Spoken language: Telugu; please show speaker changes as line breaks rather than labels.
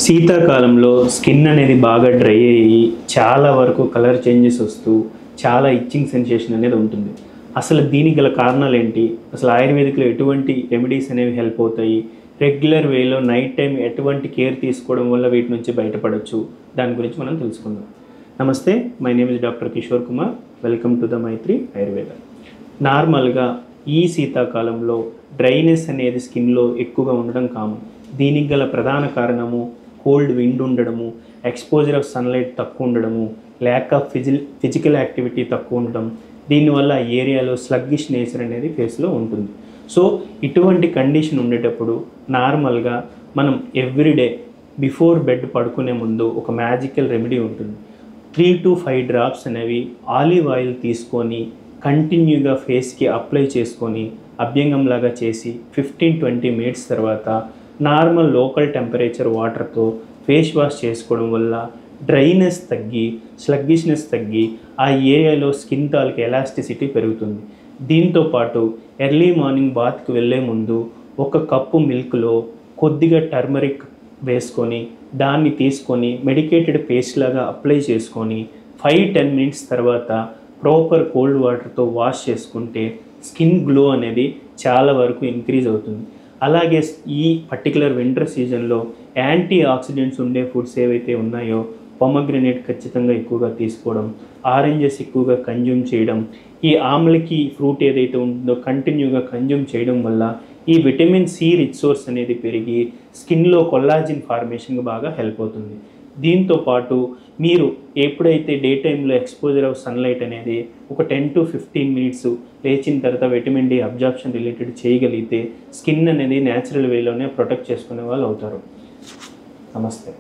శీతాకాలంలో స్కిన్ అనేది బాగా డ్రై అయ్యి చాలా వరకు కలర్ చేంజెస్ వస్తూ చాలా ఇచ్చింగ్ సెన్సేషన్ అనేది ఉంటుంది. అసలు దీనికి గల కారణాలు ఏంటి? అసలు ఆయుర్వేదిక్లో ఎటువంటి రెమెడీస్ అనేవి హెల్ప్ అవుతాయి? రెగ్యులర్ వేలో నైట్ టైం ఎటువంటి కేర్ తీసుకోవడం వల్ల వీటి నుంచి బయటపడవచ్చు? దాని గురించి మనం తెలుసుకుందాం. నమస్తే, my name is doctor Kishore Kumar. Welcome to the Maitri Ayurveda. నార్మల్గా ఈ శీతాకాలంలో డ్రైనెస్ అనేది స్కిన్లో ఎక్కువగా ఉండడం కామన్. దీనికి గల ప్రధాన కారణము కోల్డ్ విండ్ ఉండడము, ఎక్స్పోజర్ ఆఫ్ సన్లైట్ తక్కువ ఉండడము, ల్యాక్ ఆఫ్ ఫిజికల్ యాక్టివిటీ తక్కువ ఉండడం. దీనివల్ల ఏరియాలో స్లగ్గిష్ నేచర్ అనేది ఫేస్లో ఉంటుంది. సో ఇటువంటి కండిషన్ ఉండేటప్పుడు నార్మల్గా మనం ఎవ్రీడే బిఫోర్ బెడ్ పడుకునే ముందు ఒక మ్యాజికల్ రెమెడీ ఉంటుంది. 3 to 5 డ్రాప్స్ అనేవి ఆలివ్ ఆయిల్ తీసుకొని కంటిన్యూగా ఫేస్కి అప్లై చేసుకొని అభ్యంగంలాగా చేసి 15-20 మినిట్స్ తర్వాత నార్మల్ లోకల్ టెంపరేచర్ వాటర్తో ఫేస్ వాష్ చేసుకోవడం వల్ల డ్రైనెస్ తగ్గి స్లగ్గిష్నెస్ తగ్గి ఆ ఏరియాలో స్కిన్ తాలూకు ఎలాస్టిసిటీ పెరుగుతుంది. దీంతోపాటు ఎర్లీ మార్నింగ్ బాత్కి వెళ్ళే ముందు 1 కప్పు మిల్క్లో కొద్దిగా టర్మరిక్ వేసుకొని దాన్ని తీసుకొని మెడికేటెడ్ పేస్ట్ లాగా అప్లై చేసుకొని 5-10 మినిట్స్ తర్వాత ప్రాపర్ కోల్డ్ వాటర్తో వాష్ చేసుకుంటే స్కిన్ గ్లో అనేది చాలా వరకు ఇంక్రీజ్ అవుతుంది. అలాగే ఈ పర్టికులర్ వింటర్ సీజన్లో యాంటీ ఆక్సిడెంట్స్ ఉండే ఫుడ్స్ ఏవైతే ఉన్నాయో పొమగ్రనేట్ ఖచ్చితంగా ఎక్కువగా తీసుకోవడం, ఆరెంజెస్ ఎక్కువగా కన్జ్యూమ్ చేయడం, ఈ ఆమ్లకి ఫ్రూట్ ఏదైతే ఉంటుందో కంటిన్యూగా కన్జ్యూమ్ చేయడం వల్ల ఈ విటమిన్ సి రిచ్ సోర్స్ అనేది పెరిగి స్కిన్లో కొల్లాజిన్ ఫార్మేషన్కి బాగా హెల్ప్ అవుతుంది. దీంతోపాటు మీరు ఎప్పుడైతే డే టైంలో ఎక్స్పోజర్ ఆఫ్ సన్లైట్ అనేది ఒక 10 to 15 మినిట్స్ లేచిన తర్వాత విటమిన్ డి అబ్జార్ప్షన్ రిలేటెడ్ చేయగలిగితే స్కిన్ అనేది న్యాచురల్ వేలోనే ప్రొటెక్ట్ చేసుకునే వాళ్ళు అవుతారు. నమస్తే.